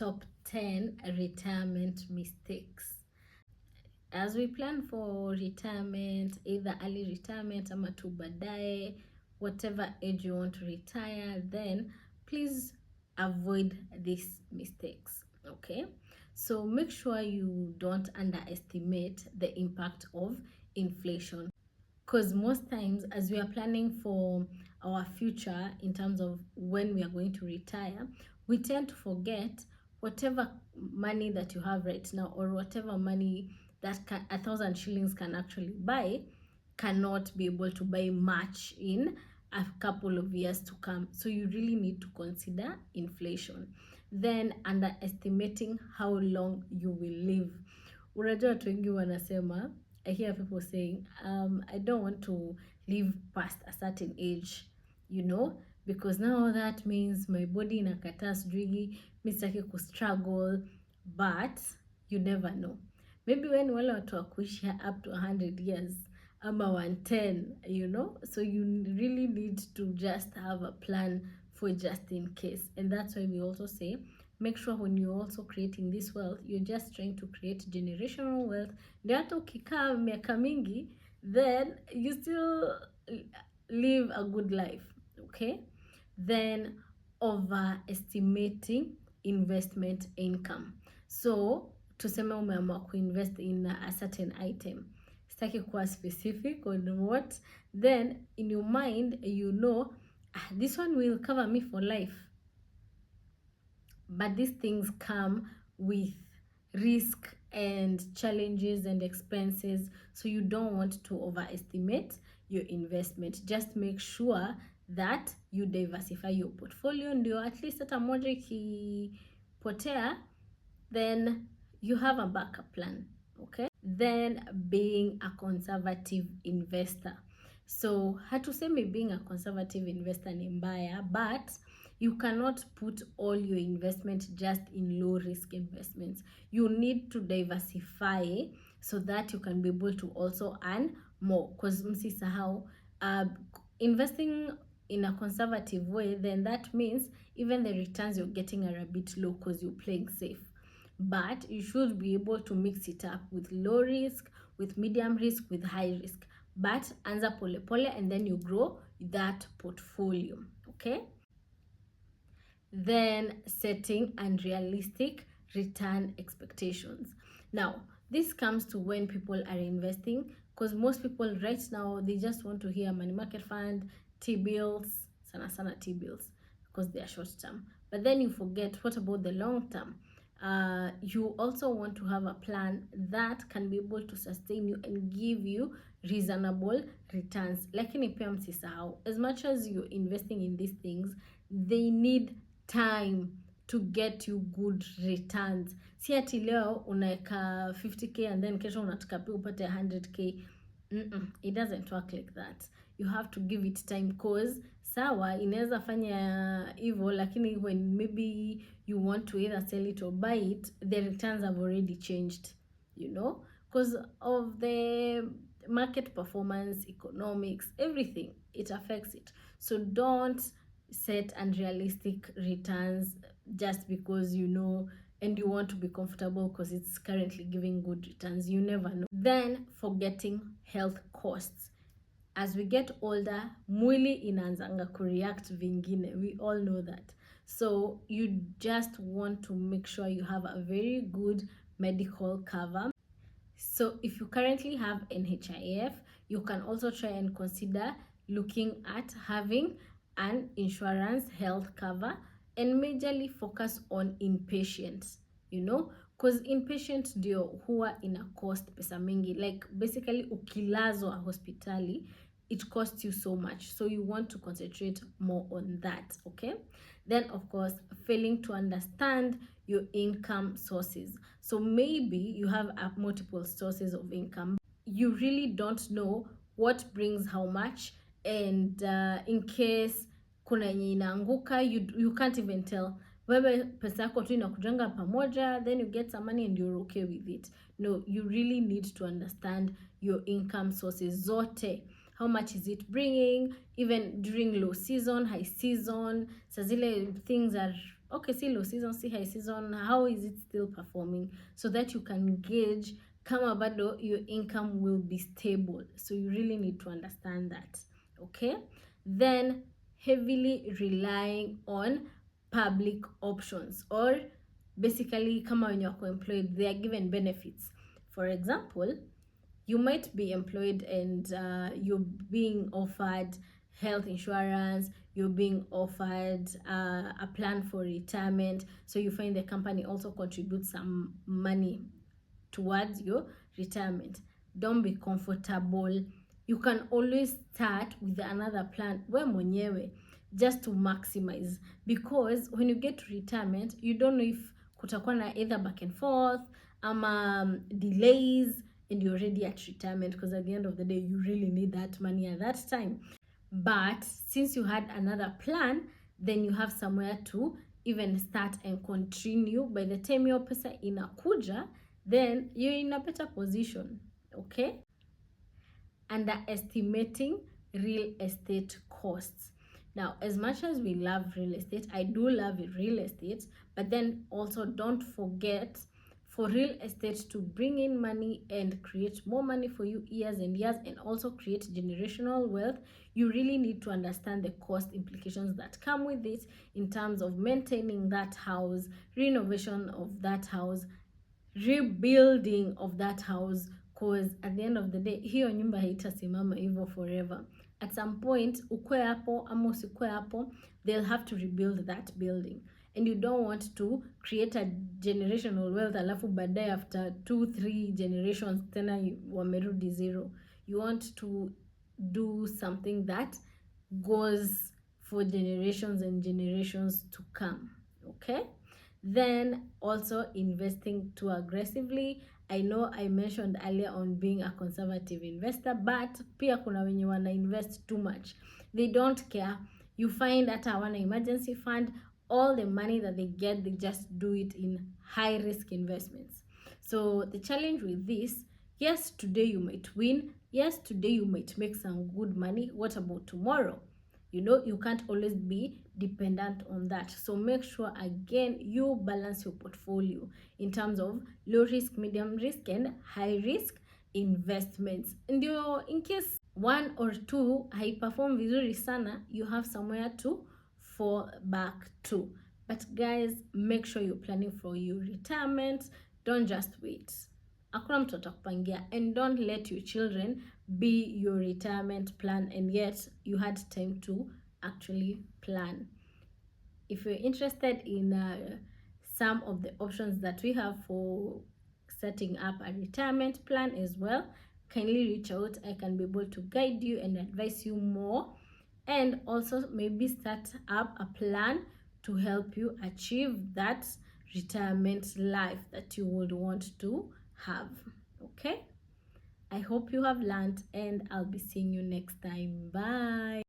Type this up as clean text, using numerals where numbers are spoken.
top 10 retirement mistakes. As we plan for retirement, either early retirement ama tu baadaye, whatever age you want to retire, then please avoid these mistakes, okay? So make sure you don't underestimate the impact of inflation, because most times as we are planning for our future in terms of when we are going to retire, we tend to forget whatever money that you have right now, or whatever money that 1,000 shillings can actually buy, cannot be able to buy much in a couple of years to come. So you really need to consider inflation. Then underestimating how long you will live. Unajua watu wengi wanasema, I hear people saying, I don't want to live past a certain age, you know, because now that means my body inakataa sijui, mi sitaki kustruggle, but you never know. Maybe when wale watu wa kuishi up to 100 years ama 110, you know, so you really need to just have a plan for just in case. And that's why we also say, make sure when you're also creating this wealth, you're just trying to create generational wealth. Ndio hata ukikaa miaka mingi, then you still live a good life, okay? Then overestimating investment income. So tuseme umeamua kuinvest in a certain item, sitaki kuwa specific on what, then in your mind you know, this one will cover me for life, but these things come with risk and challenges and expenses, so you don't want to overestimate your investment. Just make sure that you diversify your portfolio, ndio at least hata moja ikipotea, then you have a backup plan, okay? Then being a conservative investor. So hatusemi being a conservative investor ni mbaya, but you cannot put all your investment just in low risk investments. You need to diversify so that you can be able to also earn more, because msisahau, investing in a conservative way, then that means even the returns you're getting are a bit low because you're playing safe. But you should be able to mix it up with low risk, with medium risk, with high risk. But anza pole pole, and then you grow that portfolio, okay? Then setting unrealistic return expectations. Now, this comes to when people are investing, because most people right now, they just want to hear money market fund, T-bills, sana T-bills, because they are short term. But then you forget, what about the long term? You also want to have a plan that can be able to sustain you and give you reasonable returns. Lakini pia msisahau, as much as you're investing in these things, they need time to get you good returns. Si ati leo unaeka 50k and then kesho unataka pia upate 100k. It doesn't work like that. You have to give it time, cause sawa inaweza fanya hivyo, lakini when maybe you want to either sell it or buy it, the returns have already changed, you know, because of the market performance, economics, everything, it affects it. So don't set unrealistic returns just because you know and you want to be comfortable because it's currently giving good returns. You never know. Then forgetting health costs. As we get older, mwili inaanzanga kureact vingine. We all know that. So you just want to make sure you have a very good medical cover. So if you currently have NHIF, you can also try and consider looking at having an insurance health cover, and majorly focus on inpatients, you know, because inpatient ndio huwa ina cost pesa mingi. Like basically ukilazwa hospitali, it costs you so much, so you want to concentrate more on that, okay? Then of course, failing to understand your income sources. So maybe you have multiple sources of income, you really don't know what brings how much, and in case kuna yenye inaanguka, you can't even tell. Wewe pesa yako tu inakujanga pamoja, then you get some money and you're okay with it. No, you really need to understand your income sources zote. How much is it bringing, even during low season, high season, sa zile things are okay, see low season, see high season, how is it still performing, so that you can gauge kama bado your income will be stable. So you really need to understand that. Okay, then heavily relying on public options, or basically kama when you're employed, they are given benefits. For example, you might be employed and you're being offered health insurance, you're being offered a plan for retirement, so you find the company also contributes some money towards your retirement. Don't be comfortable. You can always start with another plan we mwenyewe, just to maximize, because when you get to retirement you don't know if kutakuwa na either back and forth ama delays, and you're already at retirement, because at the end of the day you really need that money at that time. But since you had another plan, then you have somewhere to even start and continue. By the time your pesa inakuja, then you're in a better position. Okay, underestimating real estate costs. Now, as much as we love real estate, I do love real estate, but then also don't forget, for real estate to bring in money and create more money for you years and years, and also create generational wealth, you really need to understand the cost implications that come with it, in terms of maintaining that house, renovation of that house, rebuilding of that house, cause at the end of the day hiyo nyumba haitasimama hivyo forever. At some point ukwe hapo ama usikwe hapo, they'll have to rebuild that building, and you don't want to create a generational wealth alafu baadaye after 2-3 generations tena wamerudi zero. You want to do something that goes for generations and generations to come. Okay, then also investing too aggressively. I know I mentioned earlier on being a conservative investor, but pia kuna wenye wana invest too much. They don't care. You find that hawana emergency fund, all the money that they get, they just do it in high risk investments. So the challenge with this, yes, today you might win, yes, today you might make some good money. What about tomorrow? You know, you can't always be dependent on that. So make sure again you balance your portfolio in terms of low risk, medium risk, and high risk investments. And in case one or two high perform vizuri sana, you have somewhere to fall back to. But guys, make sure you're planning for your retirement. Don't just wait. Hakuna mtu atakupangia, and don't let your children be your retirement plan, and yet you had time to actually plan. If you're interested in some of the options that we have for setting up a retirement plan as well, kindly reach out. I can be able to guide you and advise you more, and also maybe start up a plan to help you achieve that retirement life that you would want to have. Okay, I hope you have learned, and I'll be seeing you next time. Bye.